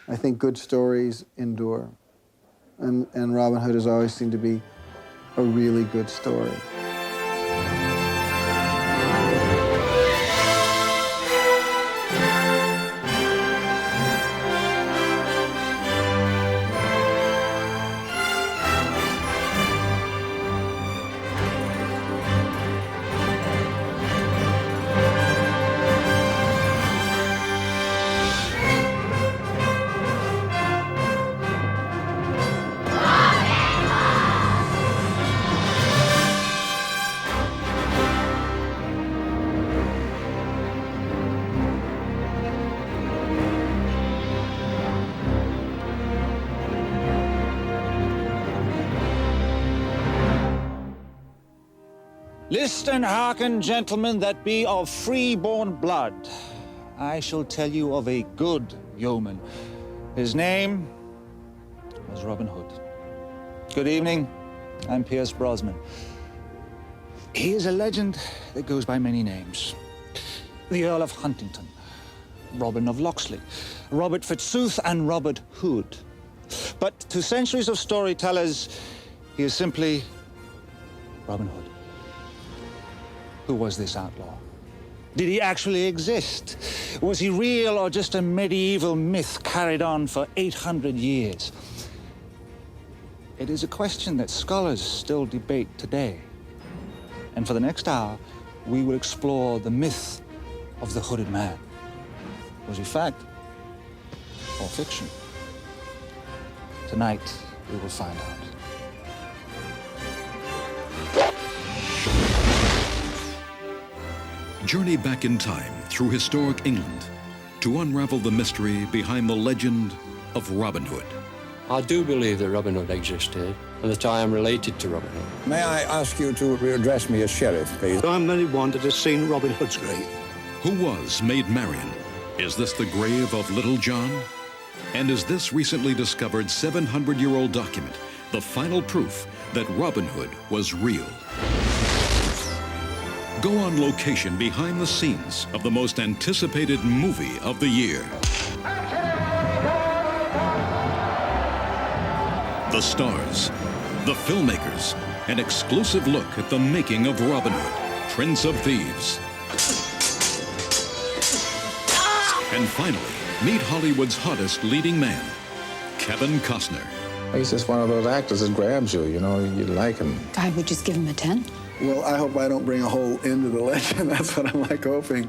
I think good stories endure. And Robin Hood has always seemed to be a really good story. List and hearken, gentlemen, that be of free-born blood. I shall tell you of a good yeoman. His name was Robin Hood. Good evening, I'm Pierce Brosnan. He is a legend that goes by many names. The Earl of Huntington, Robin of Locksley, Robert Fitzooth, and Robert Hood. But to centuries of storytellers, he is simply Robin Hood. Who was this outlaw? Did he actually exist? Was he real or just a medieval myth carried on for 800 years? It is a question that scholars still debate today. And for the next hour, we will explore the myth of the hooded man. Was he fact or fiction? Tonight, we will find out. Journey back in time through historic England to unravel the mystery behind the legend of Robin Hood. I do believe that Robin Hood existed and that I am related to Robin Hood. May I ask you to address me as sheriff, please? I'm the only one that has seen Robin Hood's grave. Who was Maid Marian? Is this the grave of Little John? And is this recently discovered 700-year-old document the final proof that Robin Hood was real? Go on location behind the scenes of the most anticipated movie of the year. The stars, the filmmakers, an exclusive look at the making of Robin Hood, Prince of Thieves. And finally, meet Hollywood's hottest leading man, Kevin Costner. He's just one of those actors that grabs you, you know, you like him. I would just give him a 10. Well, I hope I don't bring a whole end to the legend. That's what I'm like hoping.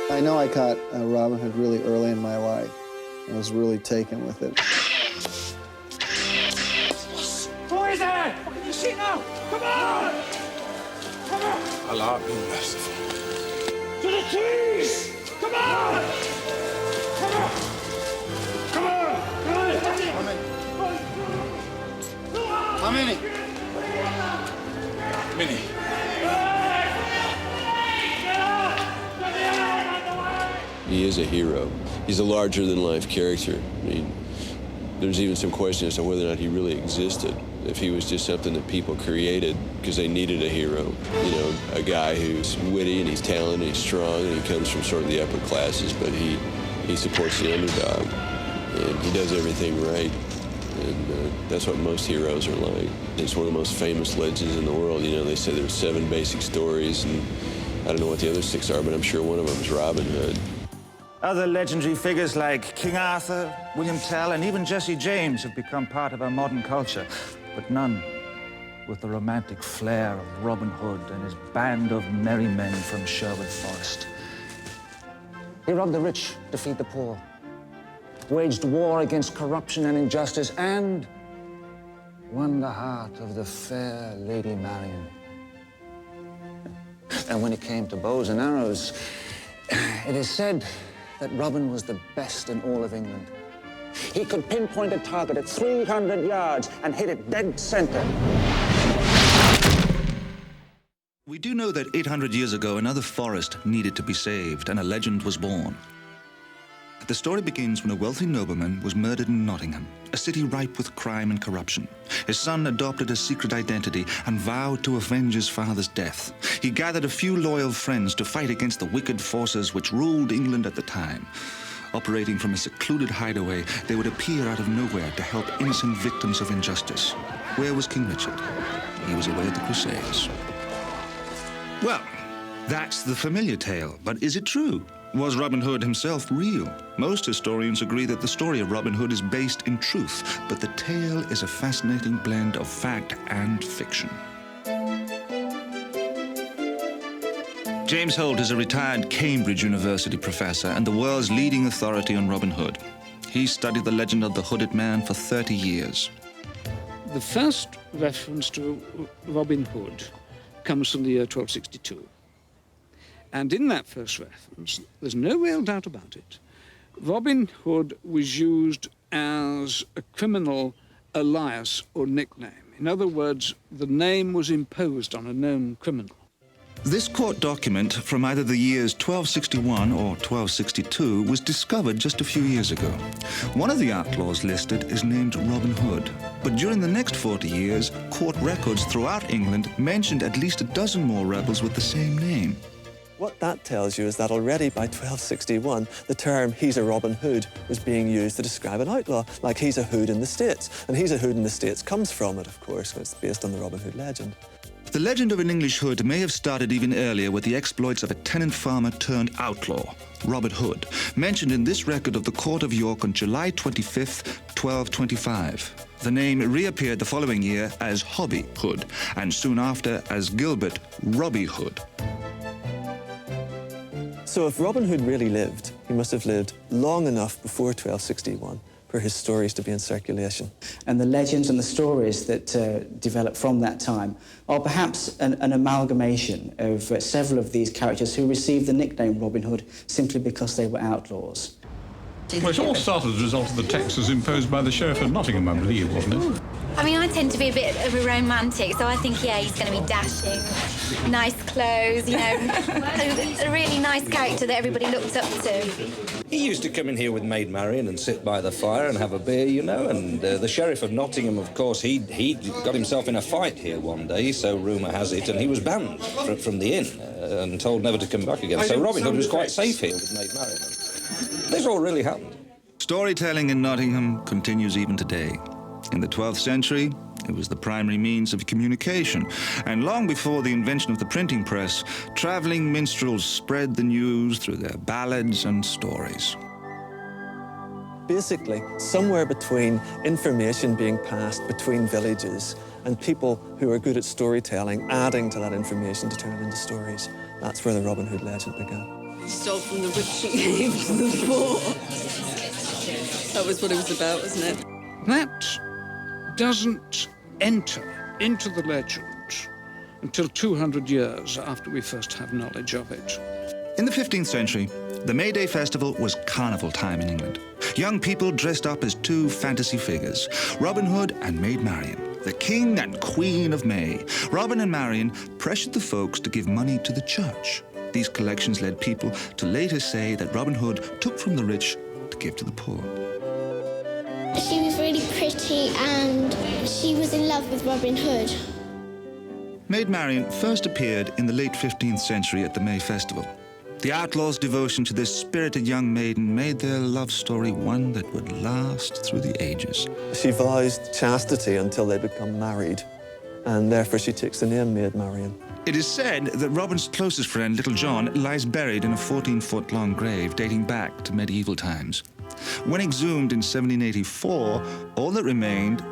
I know I caught Robin Hood really early in my life. I was really taken with it. Who is it? What can you see now? Come on! Come on! Allah be merciful. To the trees! Come on! Come on! Come on! How many? Many. He is a hero. He's a larger-than-life character. I mean, there's even some question as to whether or not he really existed. If he was just something that people created because they needed a hero. You know, a guy who's witty and he's talented and he's strong and he comes from sort of the upper classes, but he supports the underdog and he does everything right. And that's what most heroes are like. It's one of the most famous legends in the world. You know, they say there's 7 basic stories, and I don't know what the other 6 are, but I'm sure one of them is Robin Hood. Other legendary figures like King Arthur, William Tell, and even Jesse James have become part of our modern culture, but none with the romantic flair of Robin Hood and his band of merry men from Sherwood Forest. He robbed the rich to feed the poor, waged war against corruption and injustice, and won the heart of the fair Lady Marian. And when it came to bows and arrows, it is said that Robin was the best in all of England. He could pinpoint a target at 300 yards and hit it dead center. We do know that 800 years ago, another forest needed to be saved, and a legend was born. The story begins when a wealthy nobleman was murdered in Nottingham, a city ripe with crime and corruption. His son adopted a secret identity and vowed to avenge his father's death. He gathered a few loyal friends to fight against the wicked forces which ruled England at the time. Operating from a secluded hideaway, they would appear out of nowhere to help innocent victims of injustice. Where was King Richard? He was away at the Crusades. Well, that's the familiar tale, but is it true? Was Robin Hood himself real? Most historians agree that the story of Robin Hood is based in truth, but the tale is a fascinating blend of fact and fiction. James Holt is a retired Cambridge University professor and the world's leading authority on Robin Hood. He studied the legend of the Hooded Man for 30 years. The first reference to Robin Hood comes from the year 1262. And in that first reference, there's no real doubt about it, Robin Hood was used as a criminal alias or nickname. In other words, the name was imposed on a known criminal. This court document from either the years 1261 or 1262 was discovered just a few years ago. One of the outlaws listed is named Robin Hood, but during the next 40 years, court records throughout England mentioned at least a dozen more rebels with the same name. What that tells you is that already by 1261, the term "he's a Robin Hood" was being used to describe an outlaw, like he's a hood in the States. And he's a hood in the States comes from it, of course, it's based on the Robin Hood legend. The legend of an English hood may have started even earlier with the exploits of a tenant farmer turned outlaw, Robin Hood, mentioned in this record of the Court of York on July 25th, 1225. The name reappeared the following year as Hobby Hood, and soon after as Gilbert Robbie Hood. So if Robin Hood really lived, he must have lived long enough before 1261 for his stories to be in circulation. And the legends and the stories that develop from that time are perhaps an amalgamation of several of these characters who received the nickname Robin Hood simply because they were outlaws. Well, it all started as a result of the taxes imposed by the Sheriff of Nottingham, I believe, wasn't it? I mean, I tend to be a bit of a romantic, so I think, yeah, he's going to be dashing, nice clothes, you know, a really nice character that everybody looked up to. He used to come in here with Maid Marian and sit by the fire and have a beer, you know, and the Sheriff of Nottingham, of course, he got himself in a fight here one day, so rumour has it, and he was banned from the inn and told never to come back again. So Robin Hood was quite safe here with Maid Marian. This all really happened. Storytelling in Nottingham continues even today. In the 12th century, it was the primary means of communication, and long before the invention of the printing press, traveling minstrels spread the news through their ballads and stories. Basically, somewhere between information being passed between villages and people who are good at storytelling adding to that information to turn it into stories. That's where the Robin Hood legend began. He stole from the rich and gave to the poor. That was what it was about, wasn't it? That doesn't enter into the legend until 200 years after we first have knowledge of it. In the 15th century, the May Day festival was carnival time in England. Young people dressed up as two fantasy figures, Robin Hood and Maid Marian, the king and queen of May. Robin and Marian pressured the folks to give money to the church. These collections led people to later say that Robin Hood took from the rich to give to the poor. She was really pretty and she was in love with Robin Hood. Maid Marian first appeared in the late 15th century at the May Festival. The outlaws' devotion to this spirited young maiden made their love story one that would last through the ages. She vows chastity until they become married, and therefore she takes the name Maid Marian. It is said that Robin's closest friend, Little John, lies buried in a 14-foot-long grave dating back to medieval times. When exhumed in 1784, all that remained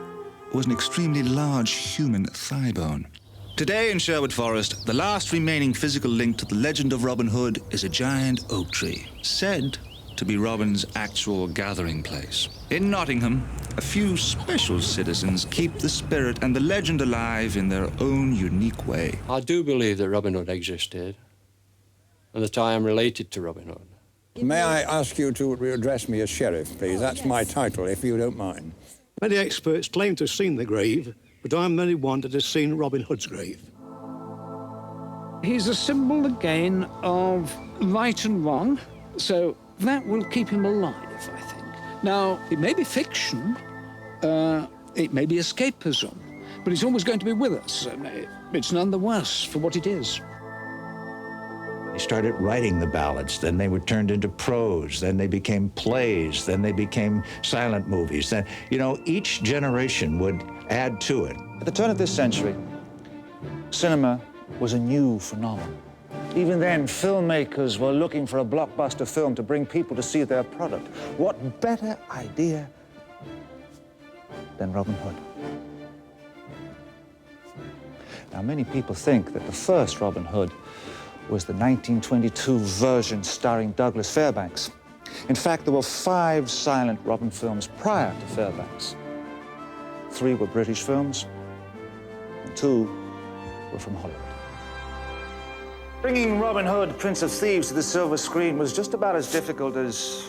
was an extremely large human thigh bone. Today in Sherwood Forest, the last remaining physical link to the legend of Robin Hood is a giant oak tree, said to be Robin's actual gathering place. In Nottingham, a few special citizens keep the spirit and the legend alive in their own unique way. I do believe that Robin Hood existed, and that I am related to Robin Hood. May I ask you to address me as Sheriff, please? That's my title, if you don't mind. Many experts claim to have seen the grave, but I'm the only one that has seen Robin Hood's grave. He's a symbol, again, of right and wrong. So, That will keep him alive, I think. Now, it may be fiction, it may be escapism, but it's always going to be with us. It's none the worse for what it is. He started writing the ballads, then they were turned into prose, then they became plays, then they became silent movies. Then, you know, each generation would add to it. At the turn of this century, cinema was a new phenomenon. Even then, filmmakers were looking for a blockbuster film to bring people to see their product. What better idea than Robin Hood? Now, many people think that the first Robin Hood was the 1922 version starring Douglas Fairbanks. In fact, there were 5 silent Robin films prior to Fairbanks. 3 were British films, and 2 were from Hollywood. Bringing Robin Hood, Prince of Thieves, to the silver screen was just about as difficult as...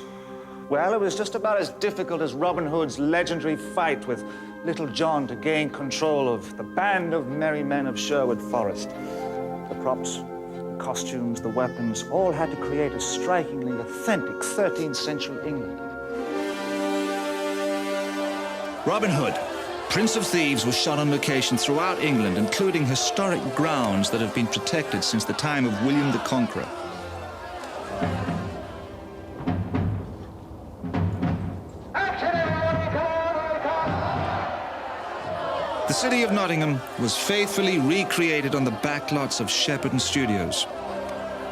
well, it was just about as difficult as Robin Hood's legendary fight with Little John to gain control of the band of merry men of Sherwood Forest. The props, the costumes, the weapons, all had to create a strikingly authentic 13th century England. Robin Hood, Prince of Thieves, was shot on location throughout England, including historic grounds that have been protected since the time of William the Conqueror. The city of Nottingham was faithfully recreated on the backlots of Shepperton Studios.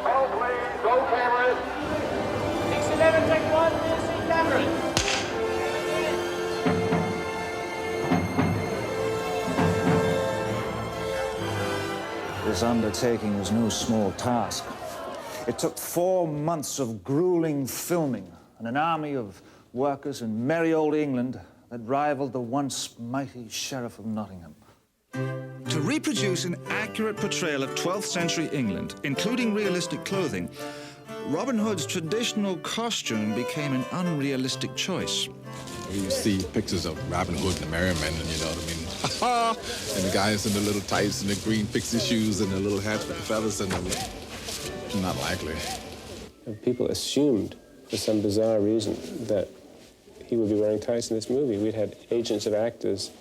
Go please, go cameras. 611, take 1, see cameras. This undertaking was no small task. It took 4 months of grueling filming and an army of workers in merry old England that rivaled the once mighty Sheriff of Nottingham. To reproduce an accurate portrayal of 12th century England, including realistic clothing, Robin Hood's traditional costume became an unrealistic choice. You see pictures of Robin Hood and the Merry Men, and you know what I mean? And the guys in the little tights and the green pixie shoes and the little hat with the feathers and them. Not likely. People assumed, for some bizarre reason, that he would be wearing tights in this movie. We'd had agents of actors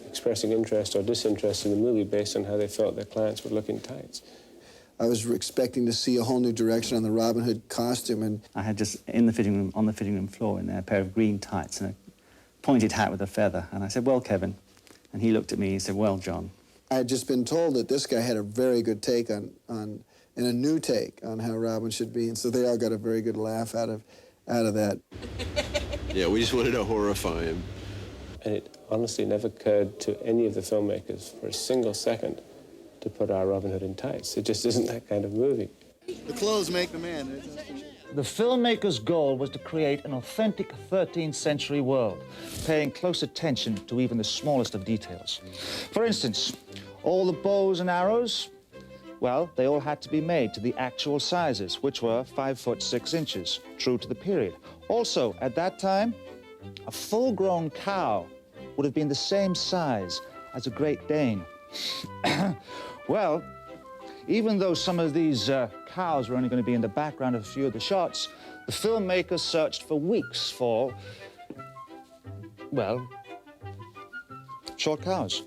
expressing interest or disinterest in the movie based on how they felt their clients would look in tights. I was expecting to see a whole new direction on the Robin Hood costume, and I had just in the fitting room, on the fitting room floor, in there, a pair of green tights and a pointed hat with a feather. And I said, "Well, Kevin," and he looked at me and he said, "Well, John." I had just been told that this guy had a very good take and a new take on how Robin should be, and so they all got a very good laugh out of that. Yeah, we just wanted to horrify him. And it honestly never occurred to any of the filmmakers for a single second to put our Robin Hood in tights. It just isn't that kind of movie. The clothes make the man. The filmmaker's goal was to create an authentic 13th century world, paying close attention to even the smallest of details. For instance, all the bows and arrows, well, they all had to be made to the actual sizes, which were 5 foot 6 inches, true to the period. Also, at that time, a full-grown cow would have been the same size as a Great Dane. Well, even though some of these cows were only going to be in the background of a few of the shots, the filmmakers searched for weeks for, well, short cows.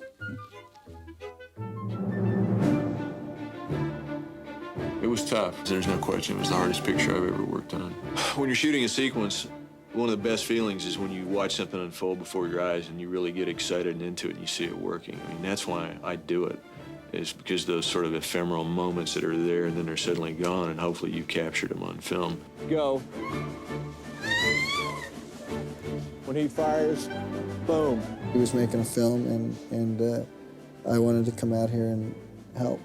It was tough. There's no question. It was the hardest picture I've ever worked on. When you're shooting a sequence, one of the best feelings is when you watch something unfold before your eyes and you really get excited and into it and you see it working. I mean, that's why I do it, is because those sort of ephemeral moments that are there and then they're suddenly gone, and hopefully you captured them on film. Go. When he fires, boom. He was making a film, and I wanted to come out here and help.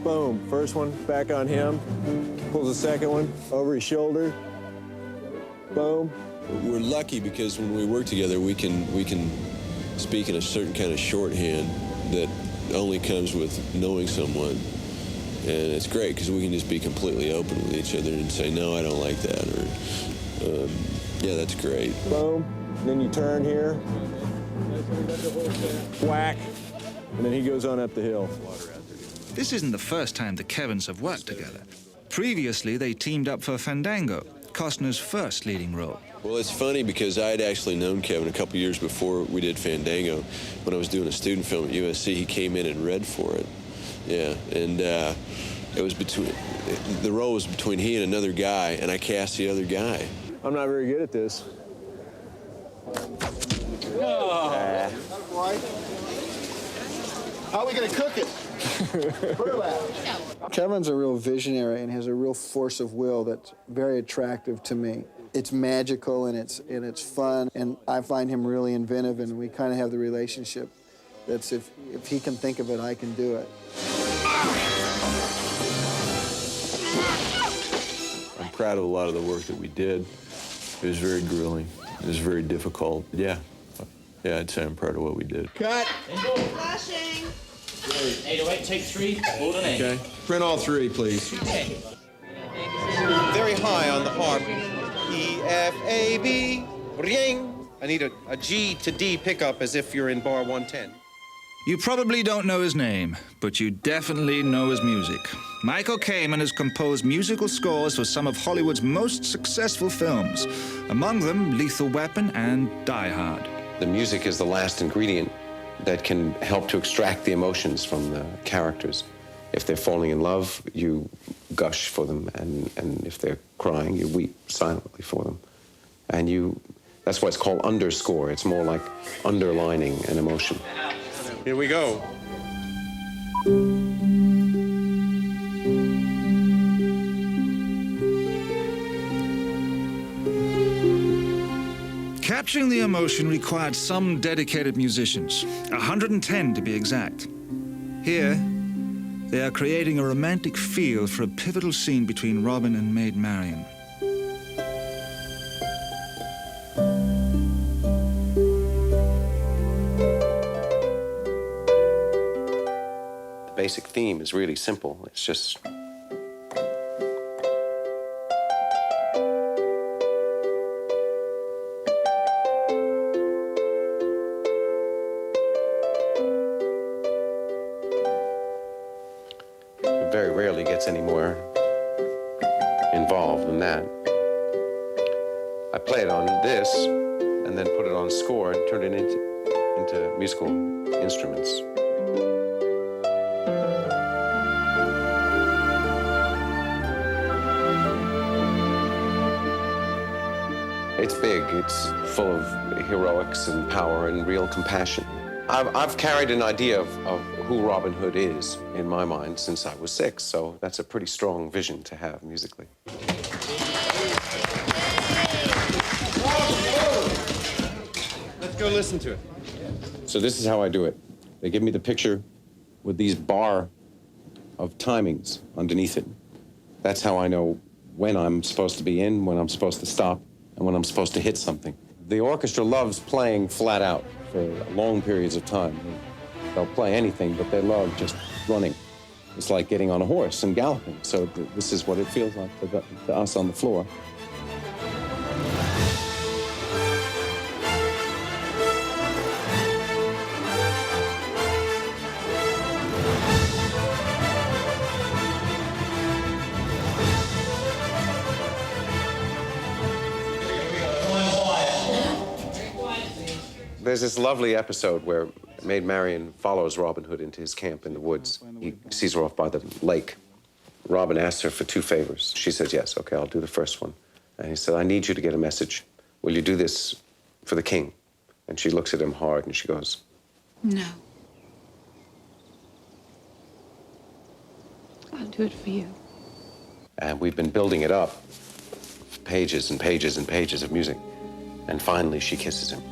Boom. First one, back on him. Pulls the second one over his shoulder. Boom. We're lucky because when we work together, we can speak in a certain kind of shorthand that only comes with knowing someone. And it's great because we can just be completely open with each other and say, no, I don't like that, or, yeah, that's great. Boom. And then you turn here. Whack. And then he goes on up the hill. This isn't the first time the Kevins have worked together. Previously, they teamed up for Fandango, Costner's first leading role. Well, it's funny because I had actually known Kevin a couple years before we did Fandango. When I was doing a student film at USC, he came in and read for it. Yeah, and it was the role was between he and another guy, and I cast the other guy. I'm not very good at this. How are we going to cook it? Kevin's a real visionary and has a real force of will that's very attractive to me. It's magical and it's fun, and I find him really inventive, and we kind of have the relationship that's if he can think of it, I can do it. I'm proud of a lot of the work that we did. It was very grueling. It was very difficult. Yeah, I'd say I'm proud of what we did. Cut. Flashing. 808, take 3, hold an 8. Okay. Print all 3, please. Okay. Very high on the harp. E, F, A, B, ring. I need a G to D pickup as if you're in bar 110. You probably don't know his name, but you definitely know his music. Michael Kamen has composed musical scores for some of Hollywood's most successful films, among them Lethal Weapon and Die Hard. The music is the last ingredient that can help to extract the emotions from the characters. If they're falling in love, you gush for them, and if they're crying, you weep silently for them. And that's why it's called underscore. It's more like underlining an emotion. Here we go. Capturing the emotion required some dedicated musicians, 110 to be exact. Here, they are creating a romantic feel for a pivotal scene between Robin and Maid Marian. The basic theme is really simple. It's just very rarely gets any more involved than that. I play it on this and then put it on score and turn it into musical instruments. It's big, it's full of heroics and power and real compassion. I've carried an idea of who Robin Hood is in my mind since I was 6, so that's a pretty strong vision to have musically. Let's go listen to it. So this is how I do it. They give me the picture with these bar of timings underneath it. That's how I know when I'm supposed to be in, when I'm supposed to stop, and when I'm supposed to hit something. The orchestra loves playing flat out for long periods of time. They'll play anything, but they love just running. It's like getting on a horse and galloping. So this is what it feels like to us on the floor. There's this lovely episode where Maid Marian follows Robin Hood into his camp in the woods. He sees her off by the lake. Robin asks her for 2 favors. She says, yes, okay, I'll do the first one. And he said, I need you to get a message. Will you do this for the king? And she looks at him hard and she goes, No. I'll do it for you. and we've been building it up. Pages and pages and pages of music. And finally she kisses him.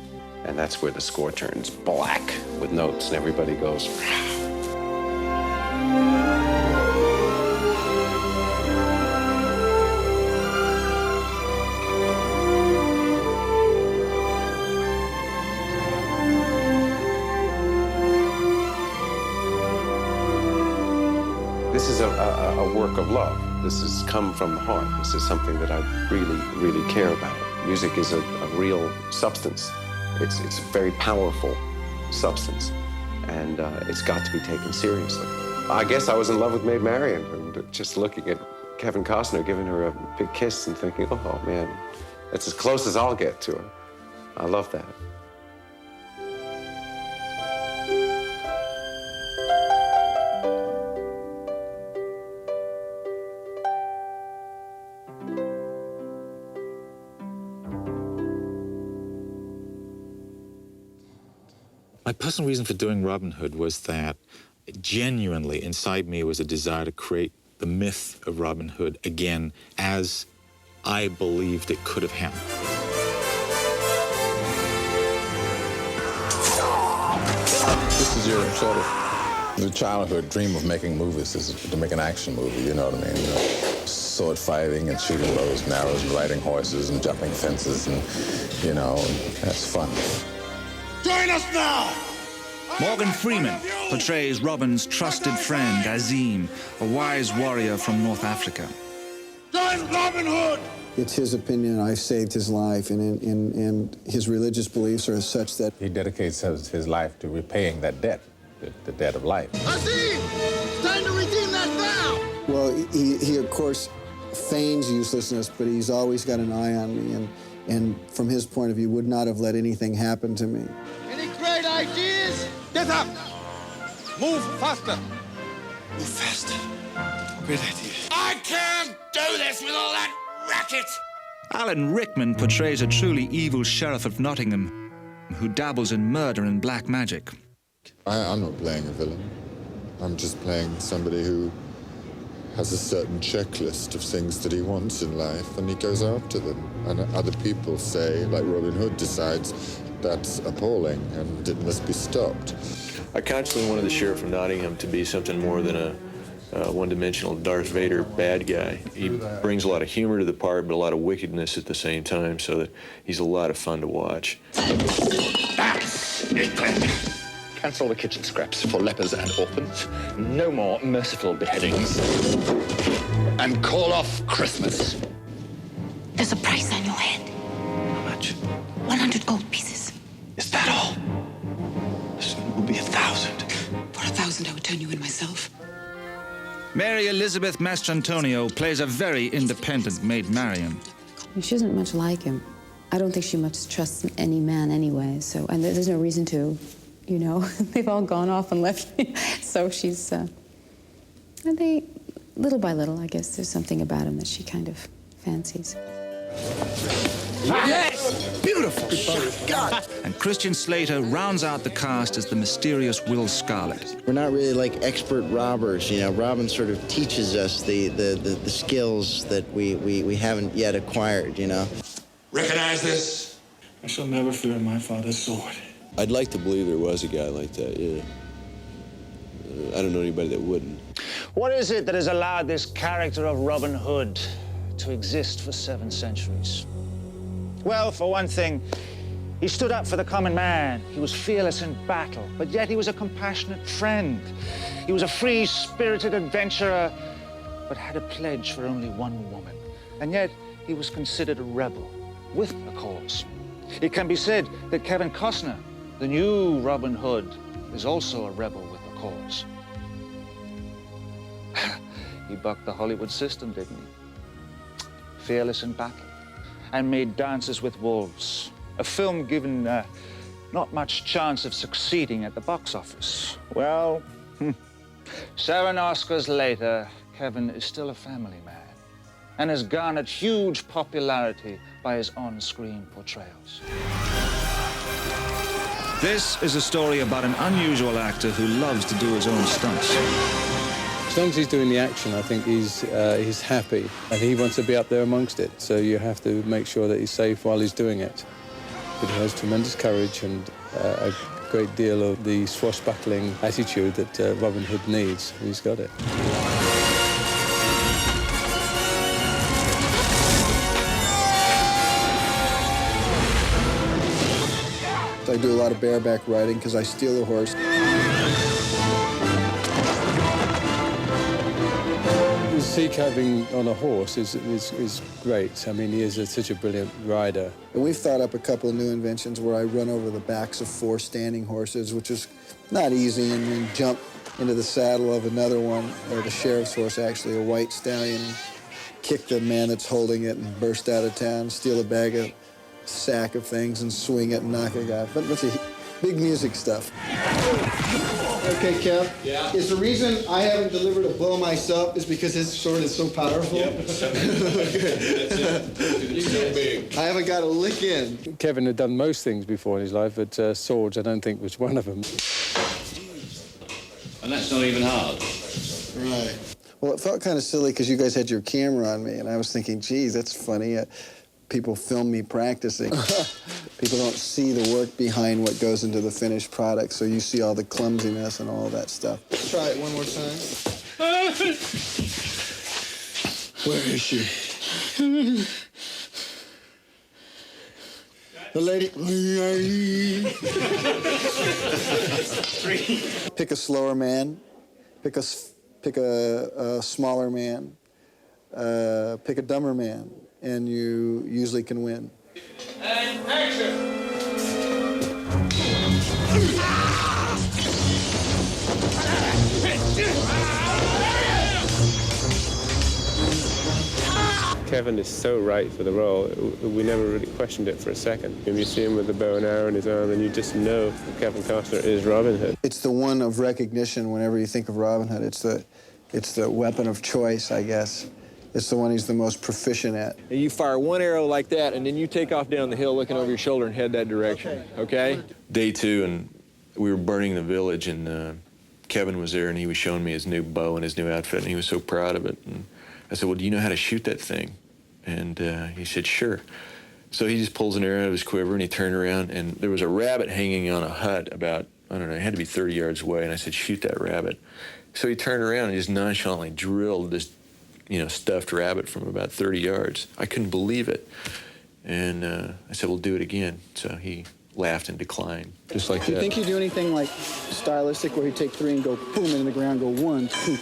And that's where the score turns black with notes and everybody goes, this is a work of love. This has come from the heart. This is something that I really, really care about. Music is a real substance. It's a very powerful substance, and it's got to be taken seriously. I guess I was in love with Maid Marian, and just looking at Kevin Costner giving her a big kiss and thinking, oh, man, that's as close as I'll get to her. I love that. My personal reason for doing Robin Hood was that genuinely inside me was a desire to create the myth of Robin Hood again as I believed it could have happened. This is your sort of the childhood dream of making movies, is to make an action movie, you know what I mean? You know, sword fighting and shooting bows and arrows and riding horses and jumping fences and, you know, that's fun. Join us now! Morgan Freeman portrays Robin's trusted friend, Azim, a wise warrior from North Africa. Join Robin Hood! It's his opinion I've saved his life, and his religious beliefs are such that he dedicates his life to repaying that debt, the debt of life. Azim! It's time to redeem that vow! Well, he of course feigns uselessness, but he's always got an eye on me, and from his point of view, would not have let anything happen to me. Any great ideas? Get up! Move faster! Move faster. Great idea. I can't do this with all that racket! Alan Rickman portrays a truly evil sheriff of Nottingham who dabbles in murder and black magic. I'm not playing a villain. I'm just playing somebody who has a certain checklist of things that he wants in life, and he goes after them. And other people say, like Robin Hood decides, that's appalling, and it must be stopped. I constantly wanted the Sheriff of Nottingham to be something more than a one-dimensional Darth Vader bad guy. He brings a lot of humor to the part, but a lot of wickedness at the same time, so that he's a lot of fun to watch. That's it then. Cancel the kitchen scraps for lepers and orphans. No more merciful beheadings. And call off Christmas. There's a price on your head. How much? 100 gold pieces. Is that all? Soon it will be 1,000. For 1,000, I would turn you in myself. Mary Elizabeth Mastrantonio plays a very independent Maid Marian. She isn't much like him. I don't think she much trusts any man anyway, so, and there's no reason to, you know. They've all gone off and left me. So she's, and they, little by little, I guess, there's something about him that she kind of fancies. Yes! Beautiful! God! And Christian Slater rounds out the cast as the mysterious Will Scarlet. We're not really like expert robbers, you know. Robin sort of teaches us the skills that we haven't yet acquired, you know. Recognize this? I shall never fear my father's sword. I'd like to believe there was a guy like that, yeah. I don't know anybody that wouldn't. What is it that has allowed this character of Robin Hood to exist for 7 centuries? Well, for one thing, he stood up for the common man. He was fearless in battle, but yet he was a compassionate friend. He was a free-spirited adventurer, but had a pledge for only one woman. And yet, he was considered a rebel with a cause. It can be said that Kevin Costner, the new Robin Hood, is also a rebel with a cause. He bucked the Hollywood system, didn't he? Fearless in battle, and made Dances with Wolves, a film given not much chance of succeeding at the box office. Well, 7 Oscars later, Kevin is still a family man and has garnered huge popularity by his on-screen portrayals. This is a story about an unusual actor who loves to do his own stunts. As long as he's doing the action, I think he's happy, and he wants to be up there amongst it. So you have to make sure that he's safe while he's doing it. But he has tremendous courage and a great deal of the swashbuckling attitude that Robin Hood needs. He's got it. I do a lot of bareback riding because I steal a horse. Sea cabbing on a horse is great. I mean, he is such a brilliant rider. And we've thought up a couple of new inventions where I run over the backs of 4 standing horses, which is not easy, and then jump into the saddle of another one, or the sheriff's horse, actually, a white stallion. kick the man that's holding it and burst out of town, steal a sack of things and swing it and knock a guy. But bunch of big music stuff. Okay, Kev. Yeah. Is the reason I haven't delivered a blow myself is because his sword is so powerful? Yep. That's it. It's so big. I haven't got a lick in. Kevin had done most things before in his life, but swords I don't think was one of them. And that's not even hard. Right. Well, it felt kind of silly because you guys had your camera on me, and I was thinking, geez, that's funny. People film me practicing. People don't see the work behind what goes into the finished product, so you see all the clumsiness and all that stuff. Let's try it one more time. Where is she? The lady. Pick a slower man. Pick a smaller man. Pick a dumber man, and you usually can win. And action! Kevin is so right for the role. We never really questioned it for a second. When you see him with the bow and arrow in his arm, and you just know that Kevin Costner is Robin Hood. It's the one of recognition whenever you think of Robin Hood. It's the weapon of choice, I guess. It's the one he's the most proficient at. And you fire one arrow like that, and then you take off down the hill looking over your shoulder and head that direction, okay? Day 2, and we were burning the village, and Kevin was there, and he was showing me his new bow and his new outfit, and he was so proud of it. And I said, well, do you know how to shoot that thing? And he said, sure. So he just pulls an arrow out of his quiver, and he turned around, and there was a rabbit hanging on a hut about, I don't know, it had to be 30 yards away, and I said, shoot that rabbit. So he turned around and just nonchalantly drilled this, stuffed rabbit from about 30 yards. I couldn't believe it. And I said, well, do it again. So he laughed and declined, just like that. Do you think he'd do anything like stylistic where he'd take 3 and go boom into the ground, go 1, 2,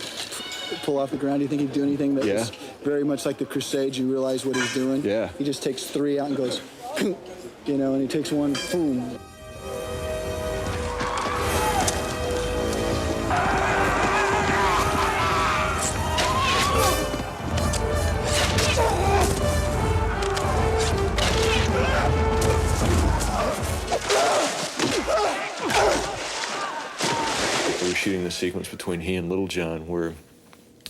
pull off the ground? Do you think he'd do anything that was very much like the Crusades? You realize what he's doing? Yeah. He just takes 3 out and goes, and he takes 1, boom. We were shooting the sequence between he and Little John where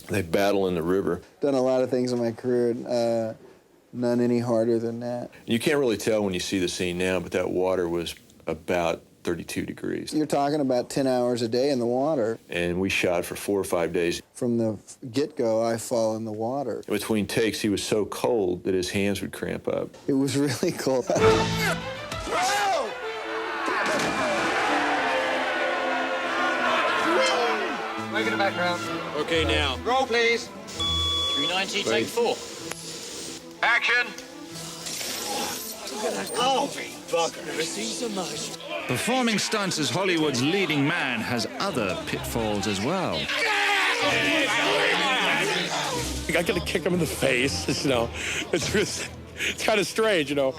they battle in the river. Done a lot of things in my career, none any harder than that. You can't really tell when you see the scene now, but that water was about 32 degrees. You're talking about 10 hours a day in the water. And we shot for 4 or 5 days. From the get-go, I fall in the water. Between takes, he was so cold that his hands would cramp up. It was really cold. Make it a background. Okay, now. Roll, please. 390, take 4. Action! Oh, fuck. Never seen so much. Performing stunts as Hollywood's leading man has other pitfalls as well. I gotta kick him in the face, It's kind of strange, to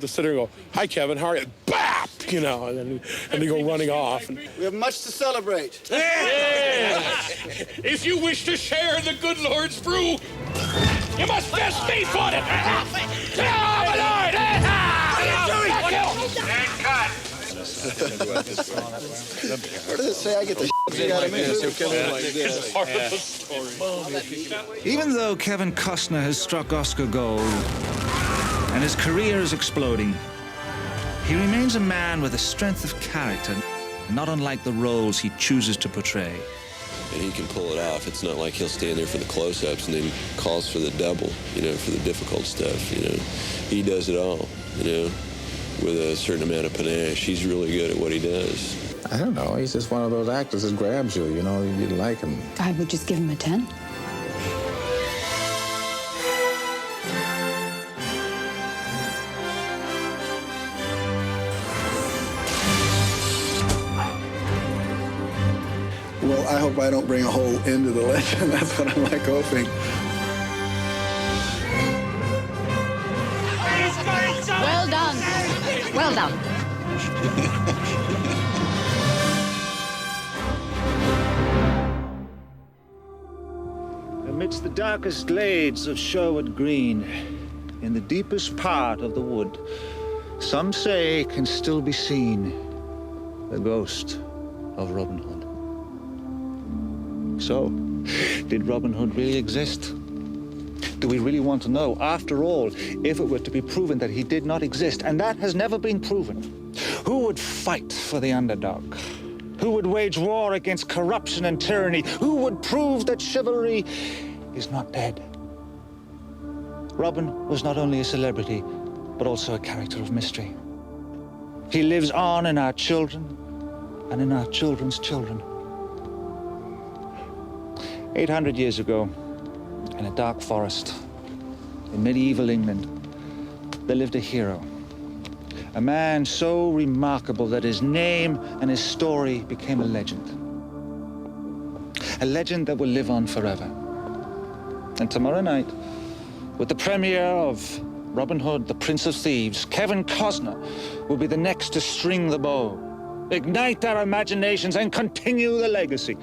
sit there and go, hi, Kevin, how are you? Bap! And they go running off. We have much to celebrate. Yeah. If you wish to share the good Lord's brew, you must best be for it. Get off, my lord! And cut. What does it say? I get the shit out of me. Even though Kevin Costner has struck Oscar gold and his career is exploding, he remains a man with a strength of character, not unlike the roles he chooses to portray. And he can pull it off. It's not like he'll stand there for the close-ups and then calls for the double, for the difficult stuff, He does it all, with a certain amount of panache. He's really good at what he does. I don't know. He's just one of those actors that grabs you, you like him. I would just give him a 10. Well, I hope I don't bring a whole end to the legend. That's what I'm hoping. Well done. Well done. amidst the darkest glades of Sherwood Green, in the deepest part of the wood, some say can still be seen the ghost of Robin Hood. So, did Robin Hood really exist? Do we really want to know? After all, if it were to be proven that he did not exist, and that has never been proven, who would fight for the underdog? Who would wage war against corruption and tyranny? Who would prove that chivalry is not dead? Robin was not only a celebrity, but also a character of mystery. He lives on in our children and in our children's children. 800 years ago, in a dark forest in medieval England, there lived a hero. A man so remarkable that his name and his story became a legend. A legend that will live on forever. And tomorrow night, with the premiere of Robin Hood, the Prince of Thieves, Kevin Costner will be the next to string the bow, ignite our imaginations, and continue the legacy.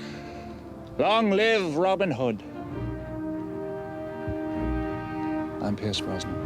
Long live Robin Hood. I'm Pierce Brosnan.